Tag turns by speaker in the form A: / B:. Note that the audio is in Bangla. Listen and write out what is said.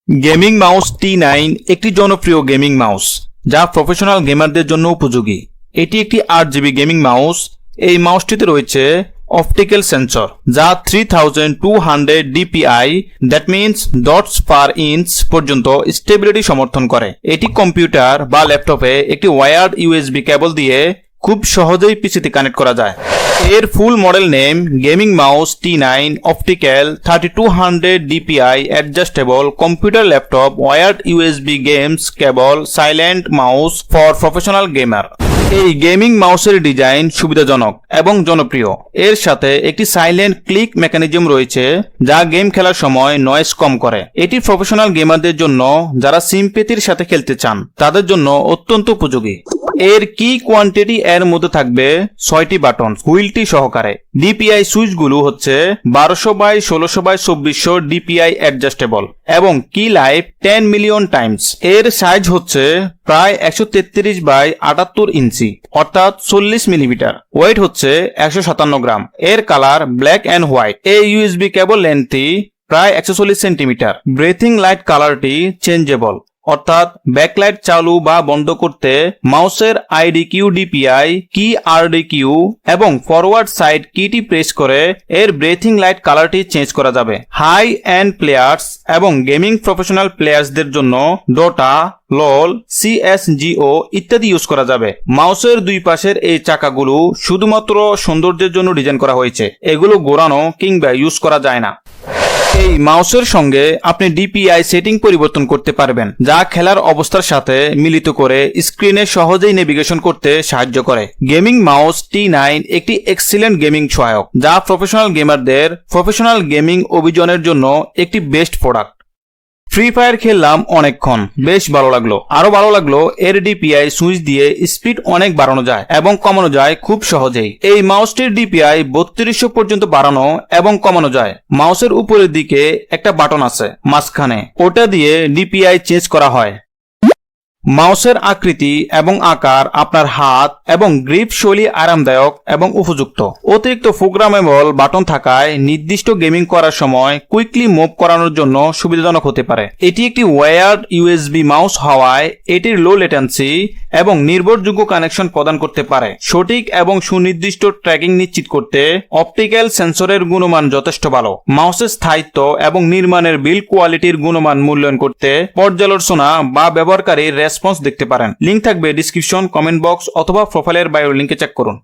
A: গেমিং মাউস T9 একটি জনপ্রিয় গেমিং মাউস যা প্রফেশনাল গেমারদের জন্য উপযোগী। এটি একটি 8GB গেমিং মাউস। এই মাউসটিতে রয়েছে অপটিক্যাল সেন্সর যা 3200 dpi that means dots per inch পর্যন্ত স্টেবিলিটি সমর্থন করে। এটি কম্পিউটার বা ল্যাপটপে একটি ওয়্যার্ড ইউএসবি কেবল দিয়ে খুব সহজেই পিসিতে কানেক্ট করা যায়। এর ফুল model name gaming mouse T9 optical 3200 dpi adjustable computer laptop wired USB games cable silent mouse for professional gamer. এই গেমিং মাউসের ডিজাইন সুবিধাজনক এবং জনপ্রিয়। এর সাথে একটি সাইলেন্ট ক্লিক মেকানিজম রয়েছে যা গেম খেলার সময় নয়েজ কম করে। এটি প্রফেশনাল গেমারদের জন্য যারা সিম্পেথির সাথে খেলতে চান তাদের জন্য অত্যন্ত উপযোগী। এর কি কোয়ান্টিটি এর মধ্যে থাকবে 6টি বাটন হুইলটি সহকারে। ডিপিআই সুইচগুলো হচ্ছে 1200x1600x2400 ডিপিআই অ্যাডজাস্টেবল এবং কি লাইফ 10 মিলিয়ন টাইমস। এর সাইজ হচ্ছে প্রায় 133x78 ইঞ্চি অর্থাৎ 40 মিলিমিটার। ওয়েট হচ্ছে 157 গ্রাম। এর কালার ব্ল্যাক এন্ড হোয়াইট। এই ইউএসবি কেবল লেন্থটি প্রায় 140 সেন্টিমিটার। ব্রেথিং লাইট কালারটি চেঞ্জেবল অর্থাৎ ব্যাকলাইট চালু বা বন্ধ করতে মাউসের আইডিকিউ ডিপিআই কি আরডিকিউ এবং ফরওয়ার্ড সাইড কিটি প্রেস করে এর ব্রেথিং লাইট কালারটি চেঞ্জ করা যাবে। হাই এন্ড প্লেয়ার্স এবং গেমিং প্রফেশনাল প্লেয়ার্সদের জন্য ডোটা লল CSGO ইত্যাদি ইউজ করা যাবে। মাউসের দুই পাশের এই চাকাগুলো শুধুমাত্র সৌন্দর্যের জন্য ডিজাইন করা হয়েছে। এগুলো ঘোরানো কিংবা ইউজ করা যায় না। এই মাউসের সঙ্গে আপনি ডিপিআই সেটিং পরিবর্তন করতে পারবেন যা খেলার অবস্থার সাথে মিলিত করে স্ক্রিনে সহজেই নেভিগেশন করতে সাহায্য করে। গেমিং মাউস T9 একটি এক্সিলেন্ট গেমিং সহায়ক যা প্রফেশনাল গেমারদের প্রফেশনাল গেমিং অভিযানের জন্য একটি বেস্ট প্রোডাক্ট। ফ্রি ফায়ার খেললাম অনেকক্ষণ, বেশ ভালো লাগলো। আরো ভালো লাগলো এর ডিপিআই সুইচ দিয়ে স্পিড অনেক বাড়ানো যায় এবং কমানো যায় খুব সহজেই। এই মাউসটির ডিপিআই 3200 পর্যন্ত বাড়ানো এবং কমানো যায়। মাউসের উপরের দিকে একটা বাটন আছে মাঝখানে, ওটা দিয়ে ডিপিআই চেঞ্জ করা হয়। মাউসের আকৃতি এবং আকার আপনার হাত এবং গ্রিপ শৈলী আরামদায়ক এবং উপযুক্ত। অতিরিক্ত প্রোগ্রামেবল বাটন থাকায় নির্দিষ্ট গেমিং করার সময় কুইকলি মুভ করানোর জন্য সুবিধাজনক হতে পারে। এটি একটি ওয়্যার্ড ইউএসবি মাউস হওয়ায় এটির লো লেটেন্সি এবং নির্ভরযোগ্য কানেকশন প্রদান করতে পারে। সঠিক এবং সুনির্দিষ্ট ট্র্যাকিং নিশ্চিত করতে অপটিক্যাল সেন্সরের গুণমান যথেষ্ট ভালো। মাউসের স্থায়িত্ব এবং নির্মাণের বিল্ড কোয়ালিটির গুণমান মূল্যায়ন করতে পর্যালোচনা বা ব্যবহারকারীর রেসপন্স দেখতে পারেন। লিংক থাকবে ডিসক্রিপশন, কমেন্ট বক্স অথবা প্রোফাইলের বায়ো লিংকে চেক করুন।